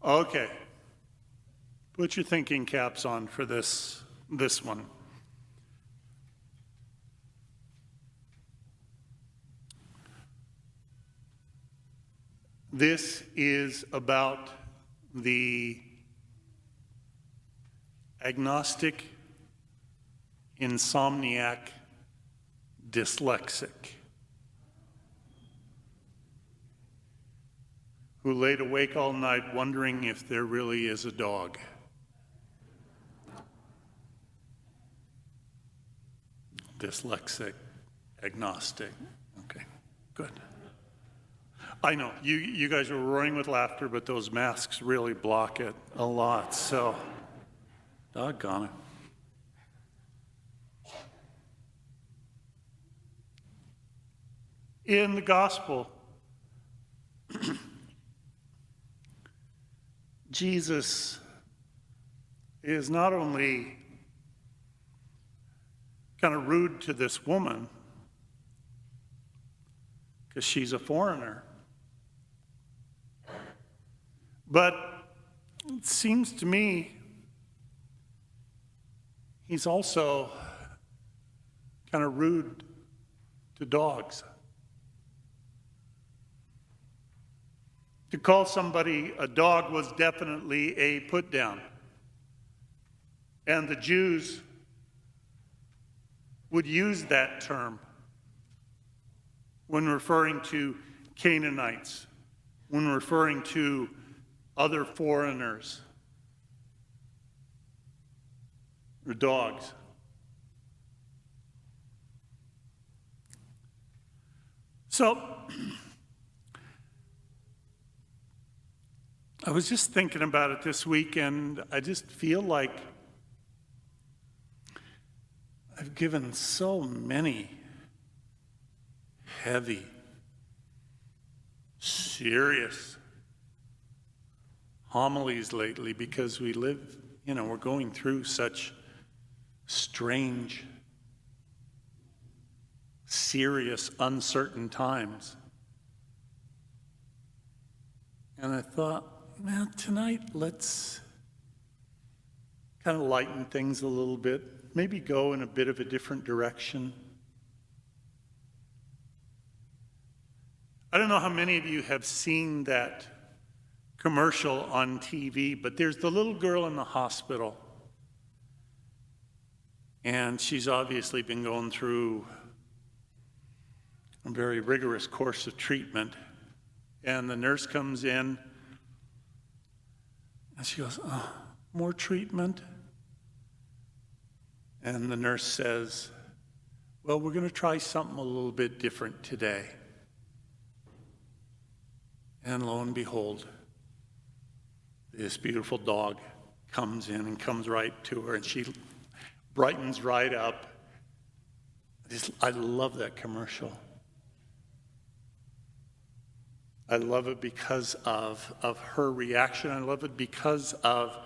Okay. Put your thinking caps on for this one. This is about the agnostic, insomniac, dyslexic who laid awake all night wondering if there really is a dog. Dyslexic, agnostic. Okay, good. I know, you guys are roaring with laughter, but those masks really block it a lot, so doggone it. In the gospel, Jesus is not only kind of rude to this woman because she's a foreigner, but it seems to me he's also kind of rude to dogs. To call somebody a dog was definitely a put down. And the Jews would use that term when referring to Canaanites, when referring to other foreigners, or dogs. So, I was just thinking about it this week, and I just feel like I've given so many heavy, serious homilies lately because we live, we're going through such strange, serious, uncertain times. And I thought, man, tonight let's kind of lighten things a little bit, maybe go in a bit of a different direction. I don't know how many of you have seen that commercial on TV, but there's the little girl in the hospital, and she's obviously been going through a very rigorous course of treatment, and the nurse comes in and she goes, "Oh, more treatment?" And the nurse says, "Well, we're going to try something a little bit different today." And lo and behold, this beautiful dog comes in and comes right to her, and she brightens right up. I love that commercial. I love it because of her reaction. I love it because of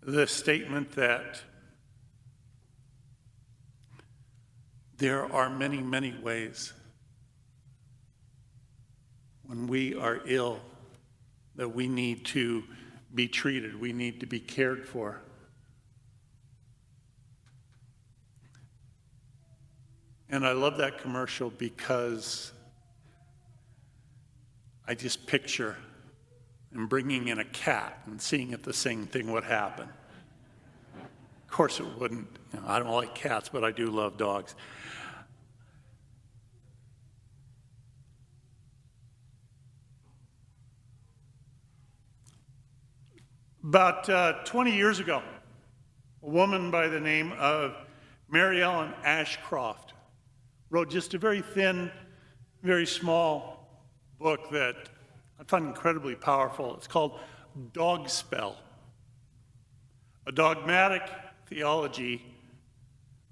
the statement that there are many, many ways when we are ill that we need to be treated, we need to be cared for. And I love that commercial because I just picture them bringing in a cat and seeing if the same thing would happen. Of course it wouldn't. I don't like cats, but I do love dogs. About 20 years ago, a woman by the name of Mary Ellen Ashcroft wrote just a very thin, very small book that I find incredibly powerful. It's called Dog Spell, a dogmatic theology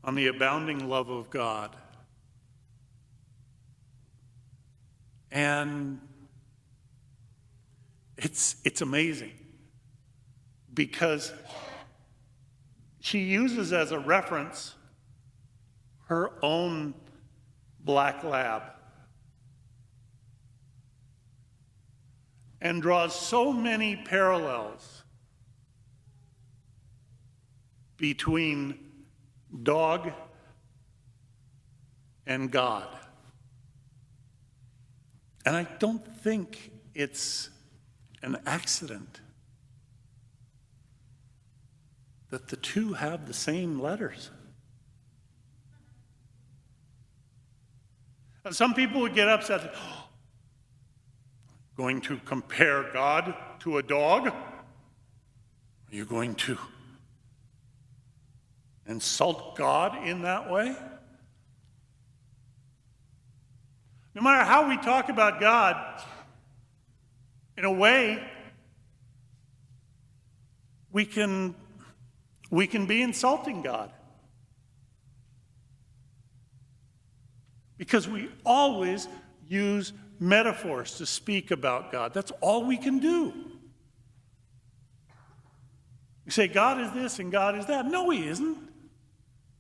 on the abounding love of God. And it's amazing because she uses as a reference her own black lab. and draws so many parallels between dog and God. And I don't think it's an accident that the two have the same letters. And some people would get upset, going to compare God to a dog? Are you going to insult God in that way? No matter how we talk about God, in a way, we can be insulting God. Because we always use metaphors to speak about God. That's all we can do. We say God is this and God is that. No, he isn't.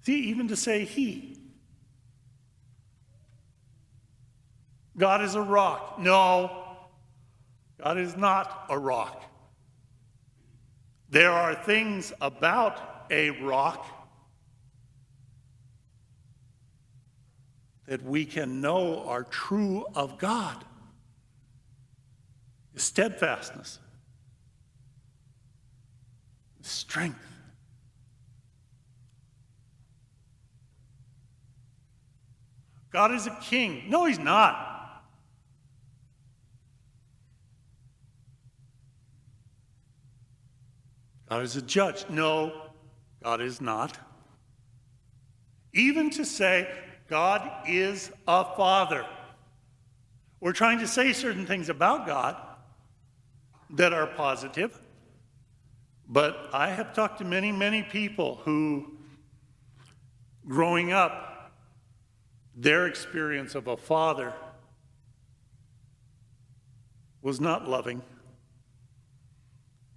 See, even to say he. God is a rock. No, God is not a rock. There are things about a rock that we can know are true of God. His steadfastness, his strength. God is a king. No, he's not. God is a judge. No, God is not. Even to say God is a father. We're trying to say certain things about God that are positive, but I have talked to many, many people who, growing up, their experience of a father was not loving,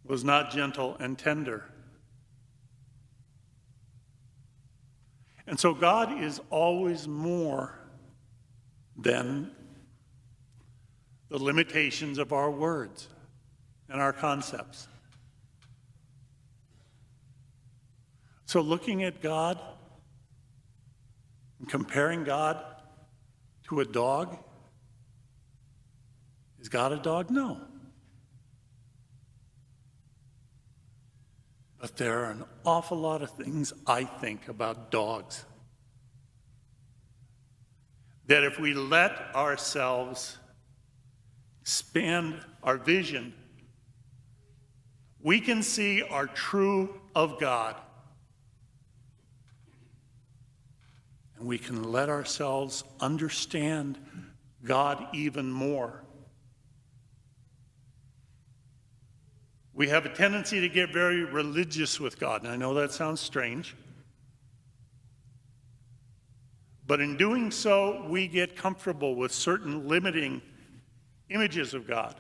was not gentle and tender. And so God is always more than the limitations of our words and our concepts. So looking at God and comparing God to a dog, is God a dog? No. But there are an awful lot of things I think about dogs that if we let ourselves expand our vision, we can see are true of God. And we can let ourselves understand God even more. We have a tendency to get very religious with God, and I know that sounds strange. But in doing so, we get comfortable with certain limiting images of God.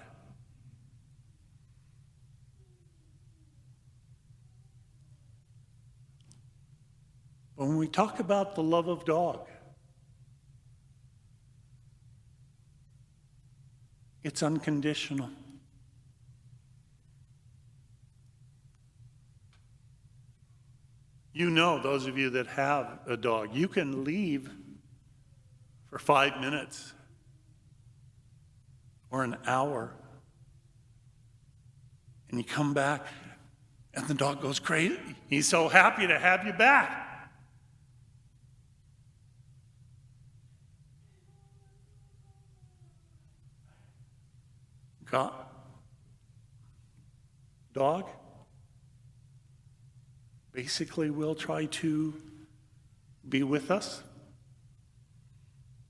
But when we talk about the love of dog, it's unconditional. You know, those of you that have a dog, you can leave for 5 minutes or an hour, and you come back, and the dog goes crazy. He's so happy to have you back. Dog basically will try to be with us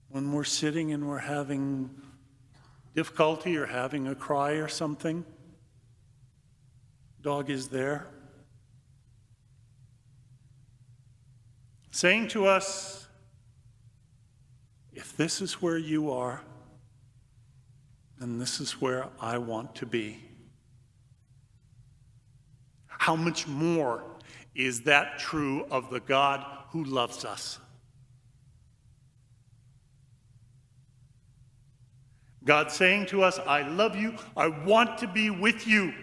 when we're sitting and we're having difficulty or having a cry or something. Dog is there, saying to us, if this is where you are, then this is where I want to be. How much more is that true of the God who loves us? God saying to us, I love you, I want to be with you.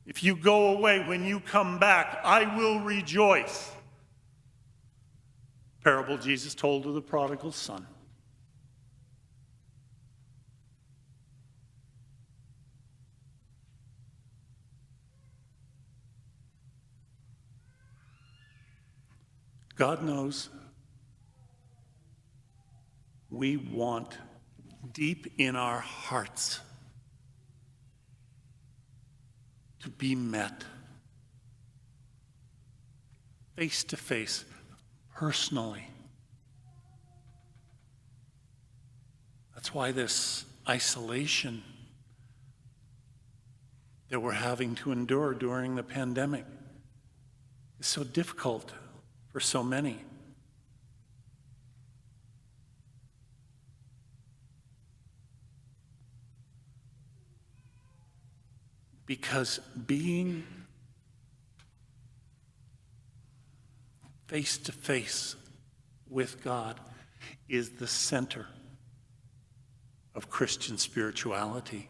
If you go away, when you come back, I will rejoice. Parable Jesus told to the prodigal son. God knows we want deep in our hearts to be met face to face, personally. That's why this isolation that we're having to endure during the pandemic is so difficult for so many. Because being face to face with God is the center of Christian spirituality.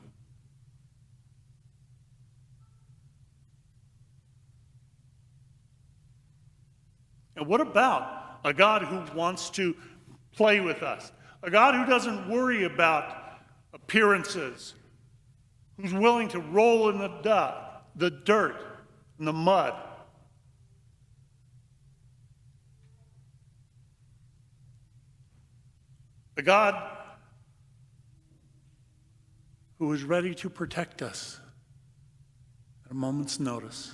And what about a God who wants to play with us? A God who doesn't worry about appearances, who's willing to roll in the dirt, and the mud. A God who is ready to protect us at a moment's notice.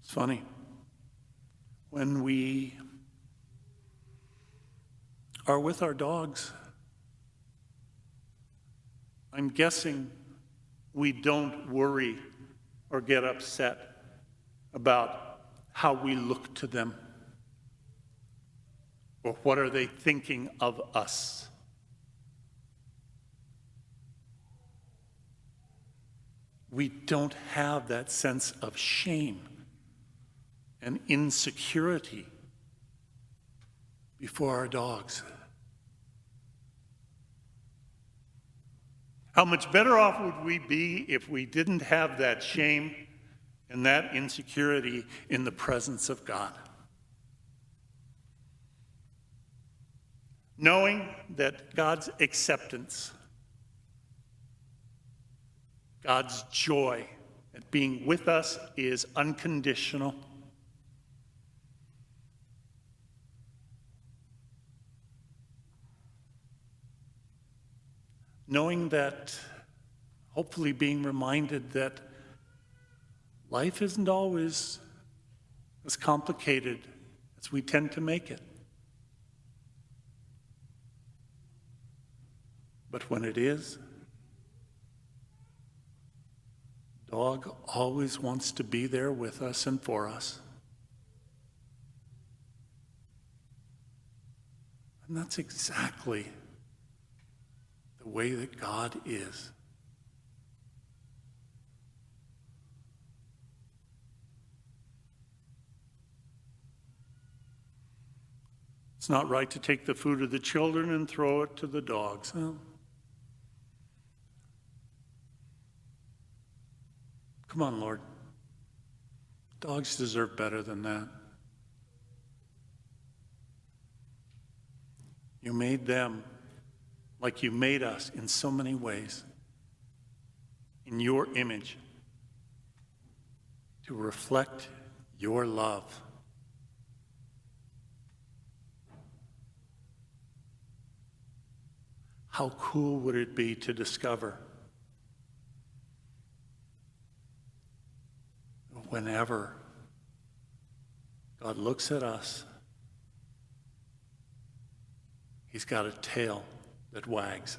It's funny. When we are with our dogs, I'm guessing we don't worry or get upset about how we look to them or what are they thinking of us. We don't have that sense of shame and insecurity before our dogs. How much better off would we be if we didn't have that shame and that insecurity in the presence of God? Knowing that God's acceptance, God's joy at being with us is unconditional. Knowing that, hopefully being reminded that life isn't always as complicated as we tend to make it. But when it is, dog always wants to be there with us and for us. And that's exactly the way that God is. It's not right to take the food of the children and throw it to the dogs. Well, come on, Lord. Dogs deserve better than that. You made them like you made us in so many ways, in your image, to reflect your love. How cool would it be to discover whenever God looks at us, He's got a tail that wags.